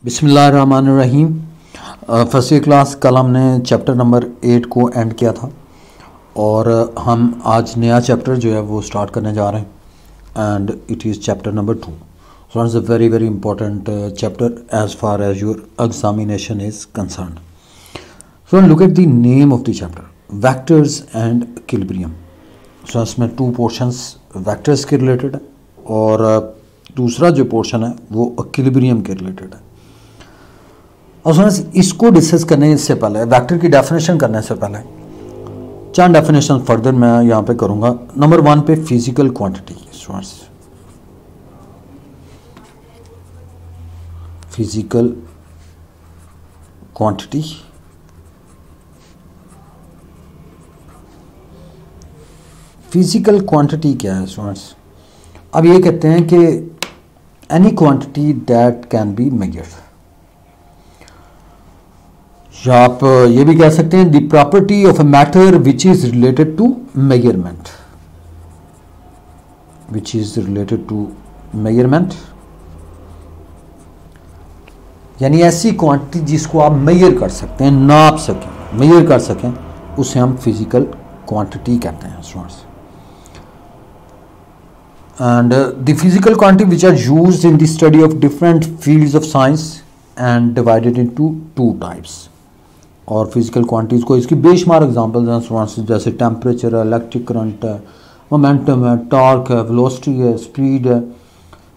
बिस्मिल्लाहिर्रहमानिर्रहीम। First year class कल हमने चैप्टर नंबर 8 को एंड किया था और हम आज नया चैप्टर जो है वो स्टार्ट करने जा रहे हैं and it is chapter number 2। So it's a very very important chapter as far as your examination is concern. So look at the name of the chapter, vectors and equilibrium. So इसमें 2 portions vectors के related है और दूसरा जो portion है वो equilibrium के related है। और सुनो, इसको डिस्कस करने से पहले, वेक्टर की डेफिनेशन करने से पहले 4 डेफिनेशन फर्दर मैं यहाँ पे करूँगा। नंबर 1 पे physical quantity. Physical quantity physical quantity क्या है स्टूडेंट्स? अब ये कहते हैं कि any quantity that can be measured, या आप ये भी कह सकते हैं the property of a matter which is related to measurement, which is related to measurement, यानी ऐसी क्वांटिटी जिसको आप मेजर कर सकते हैं, नाप सकें, मेजर कर सकें, उसे हम फिजिकल क्वांटिटी कहते हैं students. and the physical quantity which are used in the study of different fields of science and divided into 2 types। और फिजिकल क्वांटिटीज़ को इसकी बेशुमार एग्जांपल्स हैं जैसे टेम्परेचर है, इलेक्ट्रिक करंट है, मोमेंटम है, टॉर्क है, वेलोसिटी है, स्पीड है,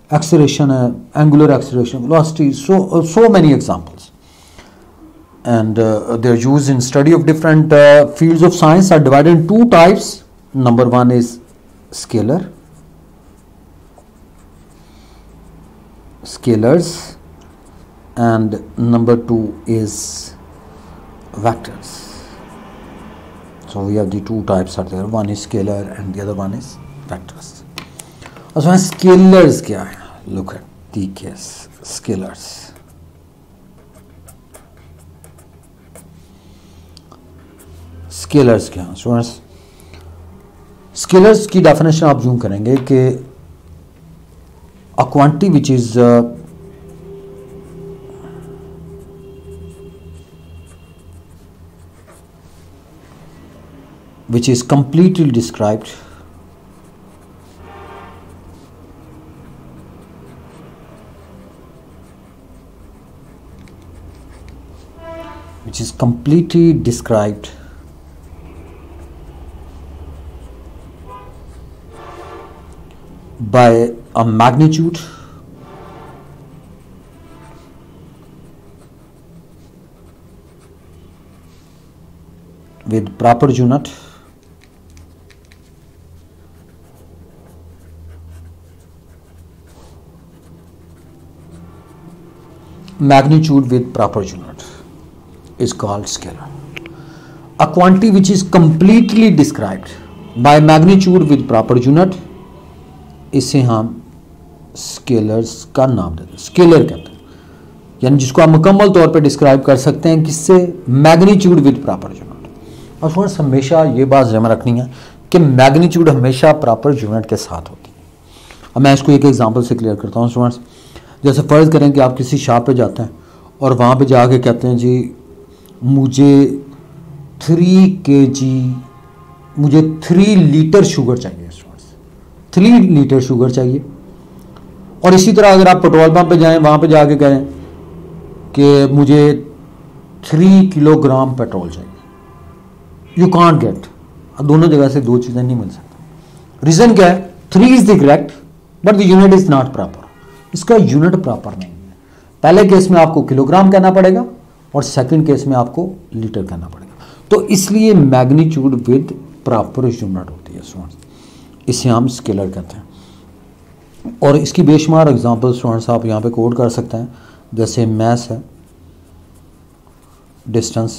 एक्सेलरेशन है, angular acceleration, velocity, so many examples and they are used in study of different fields of science are divided in 2 types। number 1 is scalars and number 2 is vectors। so we have the 2 types are there, one is scalar and the other one is vectors। also scalars क्या है? look at the case scalars। scalars क्या है? so scalars की definition आप यूं करेंगे कि a quantity which is completely described by a magnitude with proper unit is called scalar। a quantity which is completely described by magnitude with proper unit, इसे हम scalars का नाम देते हैं, स्केलर कहते हैं, यानी जिसको आप मुकम्मल तौर पे डिस्क्राइब कर सकते हैं किससे? Magnitude with proper unit. और स्टूडेंट्स हमेशा ये बात ध्यान रखनी है कि मैग्नीट्यूड हमेशा प्रॉपर यूनिट के साथ होती है। अब मैं इसको एक एग्जांपल से क्लियर करता हूँ स्टूडेंट्स। जैसे फ़र्ज़ करें कि आप किसी शॉप पे जाते हैं और वहाँ पे जाके कहते हैं जी मुझे 3 लीटर शुगर चाहिए, 3 लीटर शुगर चाहिए। और इसी तरह अगर आप पेट्रोल पंप पे जाएं, वहाँ पे जाके कहें कि मुझे 3 किलोग्राम पेट्रोल चाहिए, यू कांट गेट। दोनों जगह से 2 चीज़ें नहीं मिल सकती। रीज़न क्या है? 3 is the correct but the unit is not proper. इसका यूनिट प्रॉपर नहीं है। पहले केस में आपको किलोग्राम कहना पड़ेगा और सेकंड केस में आपको लीटर कहना पड़ेगा। तो इसलिए मैग्नीट्यूड विद प्रॉपर यूनिट होती है स्टूडेंट्स, इसे हम स्केलर कहते हैं। और इसकी बेशुमार एग्जांपल स्टूडेंट्स आप यहाँ पे कोड कर सकते हैं, जैसे मैस है, distance,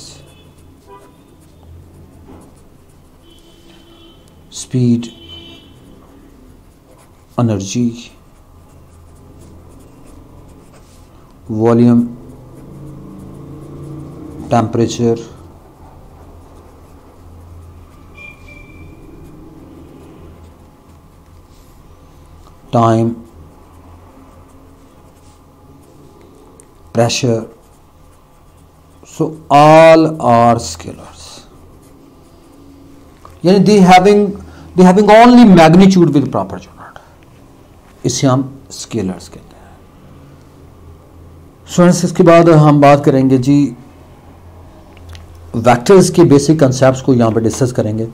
speed, energy, volume, temperature, time, pressure. So all are scalars. यानी they having only magnitude with proper unit. इसे हम scalars कहते हैं. स्टूडेंट्स इसके बाद हम बात करेंगे जी वेक्टर्स के बेसिक कंसेप्ट्स को यहाँ पे डिस्कस करेंगे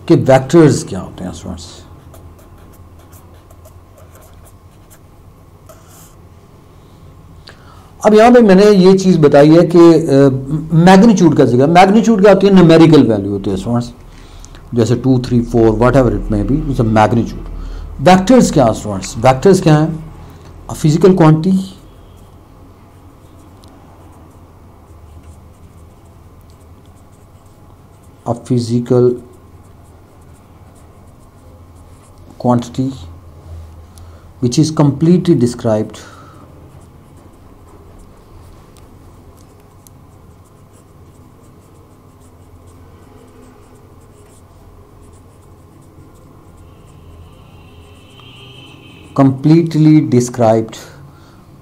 कि वेक्टर्स क्या होते हैं स्टूडेंट्स. अब यहाँ पे मैंने ये चीज़ बताई है कि मैग्नीट्यूड का जगह मैग्नीट्यूड क्या होती है, न्यूमेरिकल वैल्यू होती है स्टूडेंट्स, जैसे 2 3 4 what ever it may be, it's a magnitude. Vectors क्या है स्टूडेंट्स, वेक्टर्स क्या हैं, a physical quantity a physical quantity which is completely described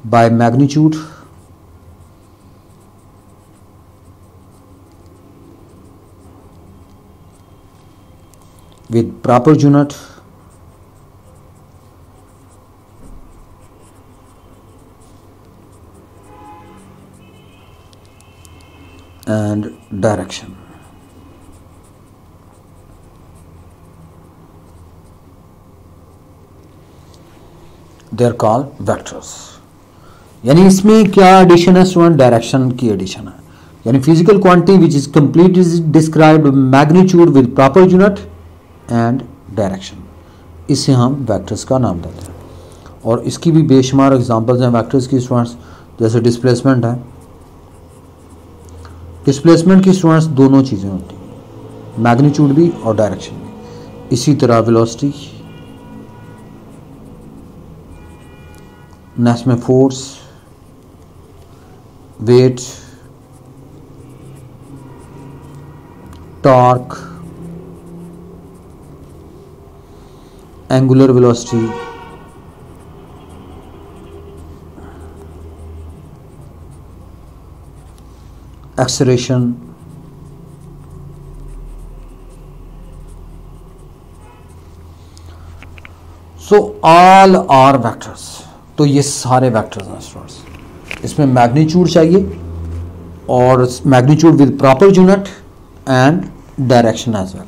by magnitude with proper unit and direction. They are called vectors. यानी इसमें क्या addition है student, direction की addition है. यानी physical quantity which is completely described magnitude with proper unit and direction, इसे हम vectors का नाम देते हैं. और इसकी भी बेशुमार एग्जांपल्स हैं वेक्टर्स की स्टूडेंट्स, जैसे डिस्प्लेसमेंट है. डिस्प्लेसमेंट की स्टूडेंट्स दोनों चीज़ें होती हैं, मैग्नीट्यूड भी और डायरेक्शन भी. इसी तरह वेलोसिटी, नेक्स्ट में force, weight, torque, angular velocity, acceleration, so all are vectors. तो ये सारे वेक्टर्स हैं स्टूडेंट्स. इसमें मैग्नीट्यूड चाहिए और magnitude with proper unit and direction as well.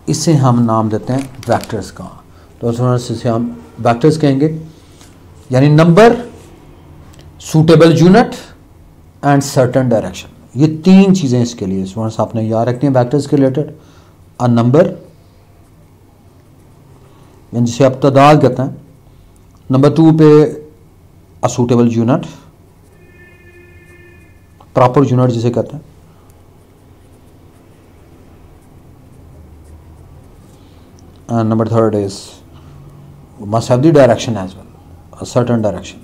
इसे हम नाम देते हैं वेक्टर्स का. तो स्टूडेंट्स इसे हम वेक्टर्स कहेंगे. यानी number, suitable unit and certain direction, ये तीन चीज़ें इसके लिए स्टूडेंट्स आपने याद रखनी है वेक्टर्स के रिलेटेड. अ नंबर, यानी जिसे आप तादाद कहते हैं. नंबर 2 पे a suitable unit, proper unit जिसे कहते हैं. And number 3 is must have the direction as well, a certain direction.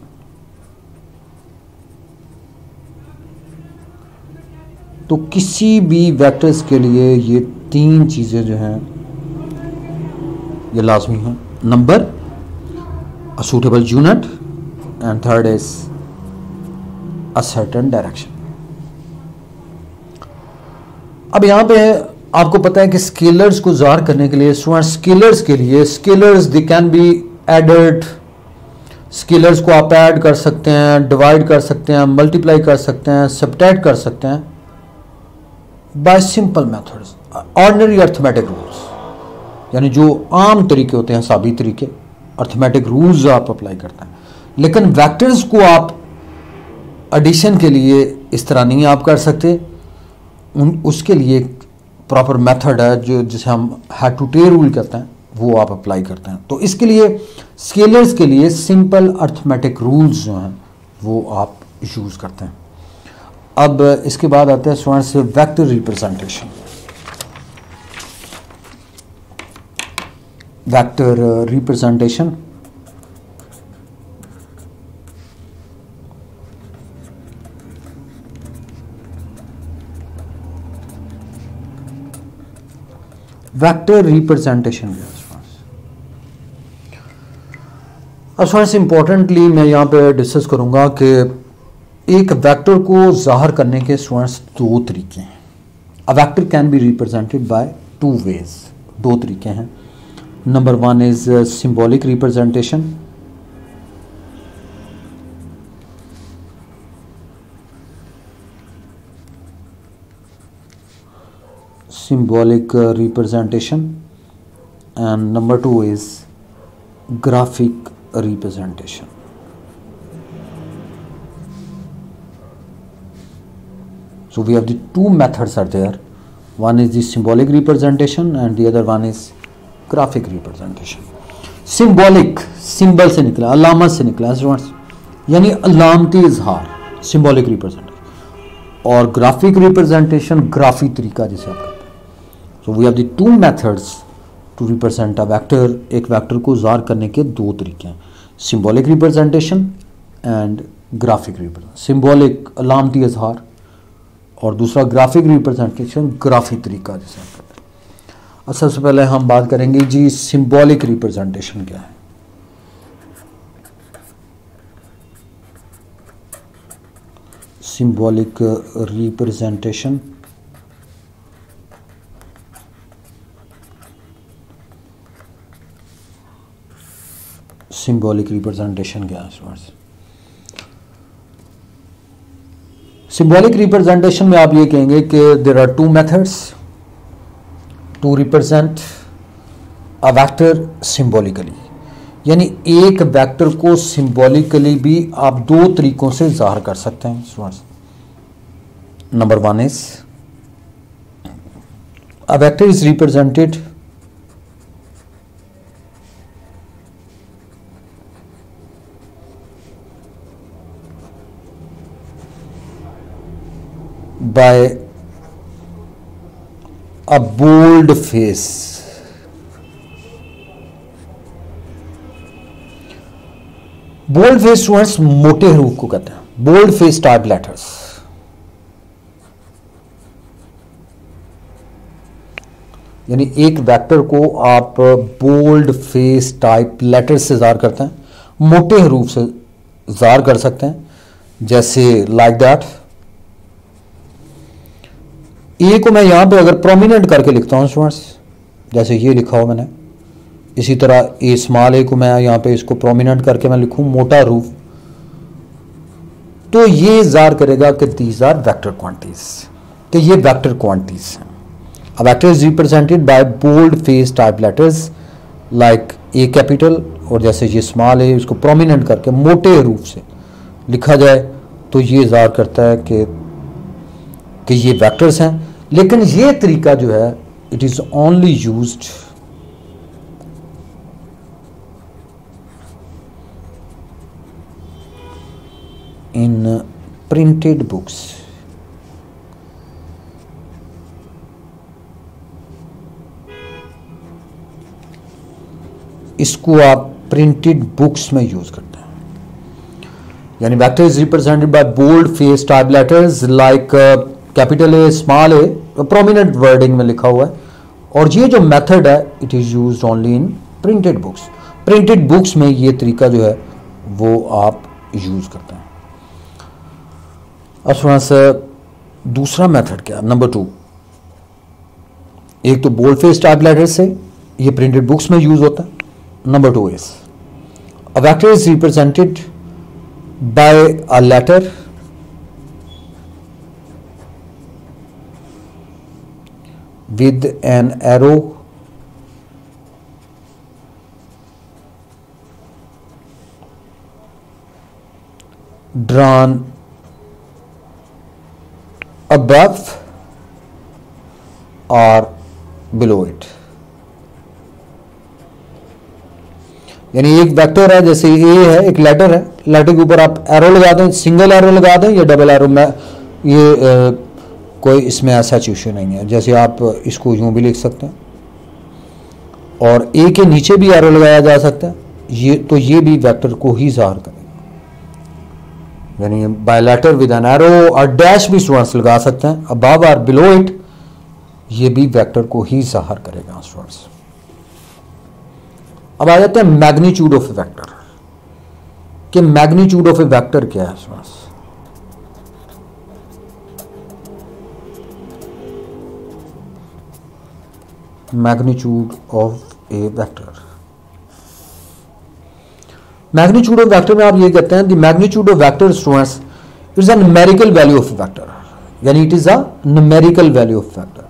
तो किसी भी वेक्टर्स के लिए ये तीन चीज़ें जो हैं ये लाजमी हैं. Number, a suitable unit and third is a certain direction. अब यहाँ पे आपको पता है कि स्केलर्स को ज़ाहिर करने के लिए स्केलर्स के लिए scalars they can be added. Scalars को आप ऐड कर सकते हैं, डिवाइड कर सकते हैं, मल्टीप्लाई कर सकते हैं, सब्ट्रैक्ट कर सकते हैं bye simple methods, ordinary arithmetic rules. यानी जो आम तरीके होते हैं, हिसाबी तरीके, अर्थमेटिक रूल्स आप अप्लाई करते हैं. लेकिन वेक्टर्स को आप एडिशन के लिए इस तरह नहीं आप कर सकते. उसके लिए प्रॉपर मेथड है जो जिसे हम हैड टू टे रूल कहते हैं, वो आप अप्लाई करते हैं. तो इसके लिए स्केलर्स के लिए सिंपल अर्थमेटिक रूल्स जो हैं वो आप यूज़ करते हैं. अब इसके बाद आते हैं students vector representation. Vector representation vector representation. अब स्टूडेंट्स इंपॉर्टेंटली मैं यहाँ पे डिस्कस करूँगा कि एक वेक्टर को ज़ाहिर करने के स्टूडेंट्स दो तरीके हैं। A vector can be represented by two ways, दो तरीके हैं। Number one is symbolic representation, symbolic representation, and number two is graphic representation. So we have the two methods are there. One is the symbolic representation and the other one is graphic representation. Symbolic symbol से निकला, अलामत से निकला students, यानी अलामती इजहार, symbolic representation, और graphic representation graphic तरीका जिसे आप कहते हैं। So we have the two methods to represent a vector. एक वेक्टर को ज़ाहिर करने के दो तरीके हैं, symbolic representation and graphic representation. symbolic अलामती इजहार और दूसरा ग्राफिक रिप्रेजेंटेशन ग्राफिक तरीका जिसे हम कहते हैं। अब सबसे पहले हम बात करेंगे जी सिंबॉलिक रिप्रेजेंटेशन क्या है। सिंबॉलिक रिप्रेजेंटेशन क्या है स्टूडेंट्स? सिंबॉलिक रिप्रेजेंटेशन में आप ये कहेंगे कि there are two methods to represent a vector symbolically, यानी एक वेक्टर को सिंबॉलिकली भी आप दो तरीकों से ज़ाहिर कर सकते हैं students. Number one is a vector is represented by a bold face. Bold face students मोटे हरूफ को कहते हैं, बोल्ड फेस टाइप लेटर्स। यानी एक वेक्टर को आप बोल्ड फेस टाइप लेटर्स से ज़ाहिर करते हैं, मोटे हरूफ से ज़ाहिर कर सकते हैं, जैसे लाइक दैट। ए को मैं यहां पे अगर प्रोमिनेंट करके लिखता हूं स्टूडेंट्स, जैसे ये लिखा हो मैंने, इसी तरह ए स्मॉल ए को मैं यहां पे इसको प्रोमिनेंट करके मैं लिखूं मोटा रूफ, तो ये ज़ाहिर करेगा कि दीज आर वेक्टर क्वांटिटीज, कि ये वेक्टर क्वांटिटीज हैं। A vector is represented by bold face type letters like A capital, और जैसे ये स्मॉल है इसको प्रोमिनेंट करके मोटे रूप से लिखा जाए तो ये ज़ाहिर करता है कि ये वेक्टर्स हैं। लेकिन ये तरीका जो है it is only used in printed books. इसको आप प्रिंटेड बुक्स में यूज करते हैं, यानी vector is represented by bold face type letters like capital A small a, prominent wording में लिखा हुआ है, और ये जो मेथड है it is used only in printed books. Printed books में ये तरीका जो है वो आप यूज करते हैं। अब स्टूडेंट्स दूसरा मेथड क्या है, नंबर टू। एक तो बोल्ड फेस टाइप लेटर से ये प्रिंटेड बुक्स में यूज होता है। Number two is a vector is represented by a letter with an arrow drawn above or below it। यानी एक वेक्टर है, जैसे ए है, एक लेटर है, लेटर के ऊपर आप एरो लगा दें, सिंगल एरो लगा दें या डबल एरो में, ये कोई इसमें ऐसा इशू नहीं है। जैसे आप इसको यूं भी लिख सकते हैं और ए के नीचे भी एरो लगाया जा सकता है, ये तो ये भी वेक्टर को ही ज़ाहिर करेगा। यानी by letter with an arrow और डैश भी स्टूडेंट्स लगा सकते हैं, अबव और बिलो इट, ये भी वेक्टर को ही ज़ाहिर करेगा स्टूडेंट्स। अब आ जाते हैं मैग्नीट्यूड ऑफ ए वेक्टर, कि मैग्नीट्यूड ऑफ ए वेक्टर क्या है students. Magnitude of a vector. Magnitude of vector में आप ये कहते हैं the magnitude of vector students is a numerical value of vector, यानी it is a numerical value of vector.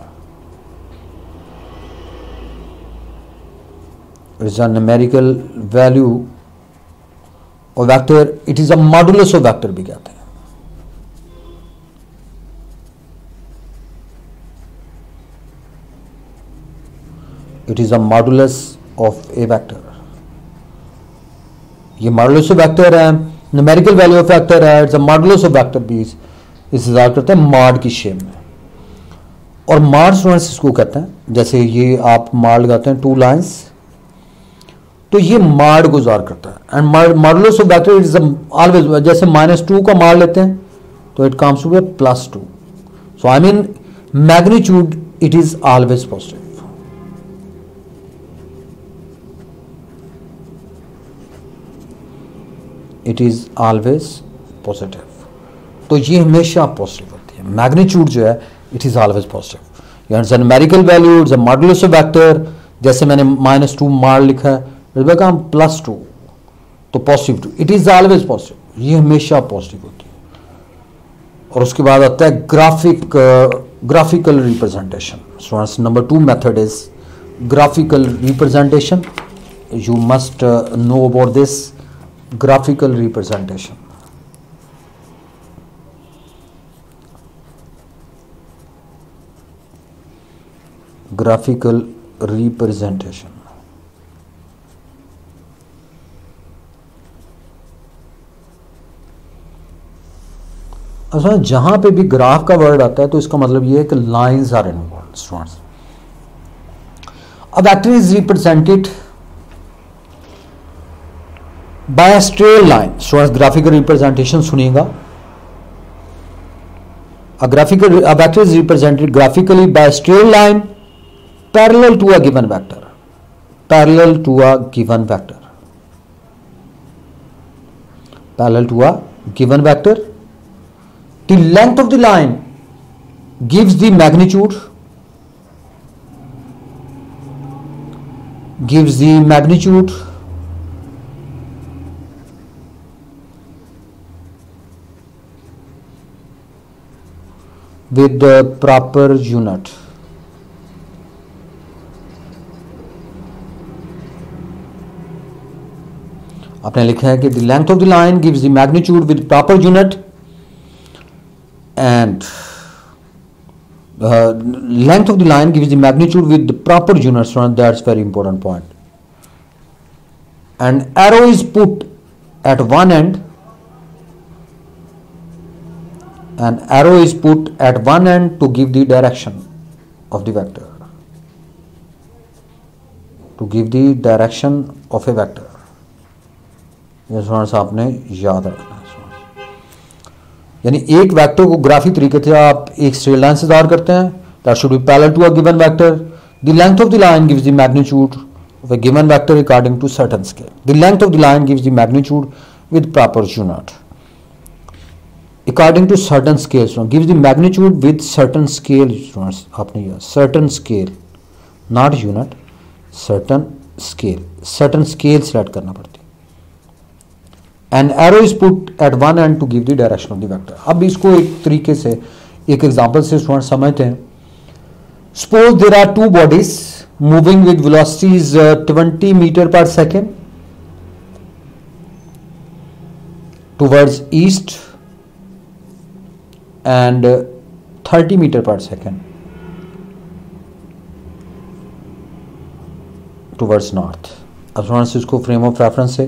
It is a numerical value of vector, it is a modulus of vector भी कहते हैं। It is a modulus of a vector. ये modulus of vector है, numerical value of vector है, it's a modulus of vector भी इस result करते हैं मॉड की शेप में। और मॉड स्टूडेंट्स इसको कहते हैं, जैसे ये आप मॉड लगाते हैं टू लाइंस, तो ये मॉड को ज़ाहिर करता है। And modulus of vector is always, जैसे -2 का मॉड लेते हैं तो it comes to be +2। So I mean magnitude it is always positive. It is always positive, तो ये हमेशा पॉजिटिव होती है। मैग्नीट्यूड जो है इट इज ऑलवेज पॉजिटिव, यानी numerical value it's a modulus of vector, जैसे मैंने -2 मॉड लिखा है, इट बिकम +2, तो positive 2, it is always positive, ये हमेशा पॉजिटिव होती है। और उसके बाद आता है graphical representation. Students number 2 method is graphical representation. You must know about this graphical representation। graphical representation अच्छा, जहां पे भी ग्राफ का वर्ड आता है तो इसका मतलब ये है कि lines are involve. Students a vector is represented by a straight line। Students graphical representation सुनिएगा। a vector is represented graphically by a straight line parallel to a given vector, parallel to a given vector, parallel to a given vector। the length of the line gives the magnitude, with the proper unit। आपने लिखा है कि the length of the line gives the magnitude with proper unit, and length of the line gives the magnitude with the proper unit। So that's very important point। An arrow is put at one end, an arrow is put at one end to give the direction of the vector, to give the direction of a vector। ये students आपने याद रखना है। यानी एक vector को graphic तरीके से आप एक स्ट्रेट लाइन से ज़ाहिर करते हैं, that should be parallel to a given vector. The length of the line gives the magnitude of a given vector according to certain scale. The length of the line gives the magnitude with proper unit according to certain scales, gives the magnitude with certain scale। आपने यह certain scale, not unit, certain scale select करना पड़ती है। an arrow is put at one end to give the direction of the vector। अब इसको एक तरीके से एक एग्जांपल से स्टूडेंट समझते हैं। suppose there are two bodies moving with velocities 20 meter per second towards east and 30 meter per second towards north। अब स्टूडेंट्स इसको फ्रेम ऑफ रेफरेंस से,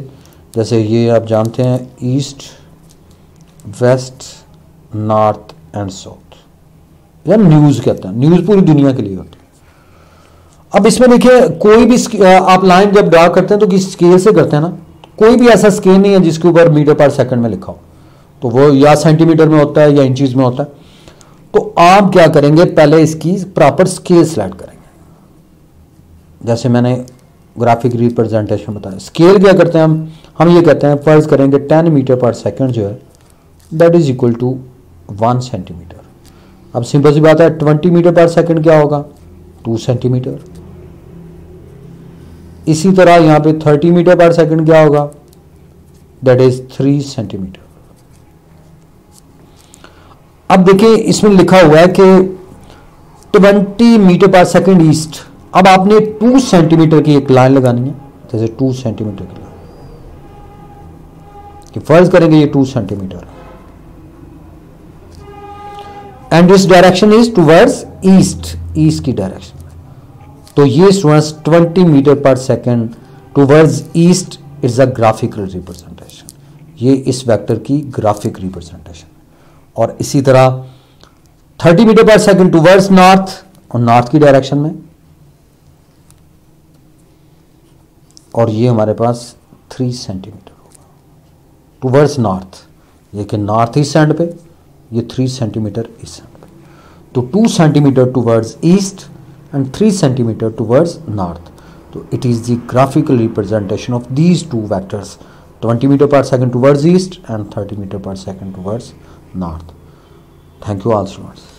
जैसे ये आप जानते हैं east, west, north and south, या न्यूज़ कहते हैं, न्यूज़ पूरी दुनिया के लिए होती है। अब इसमें देखिए कोई भी आप लाइन जब ड्रा करते हैं तो किस स्केल से करते हैं ना, कोई भी ऐसा स्केल नहीं है जिसके ऊपर मीटर पर सेकंड में लिखा हो, तो वो या सेंटीमीटर में होता है या इंचीज में होता है। तो आप क्या करेंगे, पहले इसकी प्रॉपर स्केल सेलेक्ट करेंगे। जैसे मैंने ग्राफिक रिप्रेजेंटेशन बताया, स्केल क्या करते हैं हम ये कहते हैं, फर्ज करेंगे 10 मीटर पर सेकंड जो है that is equal to 1 centimetre. अब सिंपल सी बात है 20 मीटर पर सेकंड क्या होगा, 2 सेंटीमीटर। इसी तरह यहाँ पे 30 मीटर पर सेकंड क्या होगा, दैट इज 3 सेंटीमीटर। अब देखिए इसमें लिखा हुआ है कि 20 मीटर पर सेकंड ईस्ट। अब आपने 2 सेंटीमीटर की एक लाइन लगानी है, जैसे 2 सेंटीमीटर की लाइन, कि फर्ज करेंगे ये 2 centimetre and this direction is towards east, east की डायरेक्शन। तो ये स्टूडेंट्स 20 मीटर पर second towards east is a graphical representation, ये इस वेक्टर की ग्राफिक रिप्रेजेंटेशन। और इसी तरह 30 मीटर पर सेकंड टुवर्ड्स नॉर्थ, और नॉर्थ की डायरेक्शन में, और ये हमारे पास 3 सेंटीमीटर होगा टुवर्ड्स नॉर्थ, ये कि नॉर्थ ईस्ट एंड पे, ये 3 सेंटीमीटर ईस्ट एंड पे। तो 2 centimetre towards east and 3 centimeter towards north. So it is the graphical representation of these two vectors, 20 meter per second towards east and 30 meter per second towards north. Thank you all students.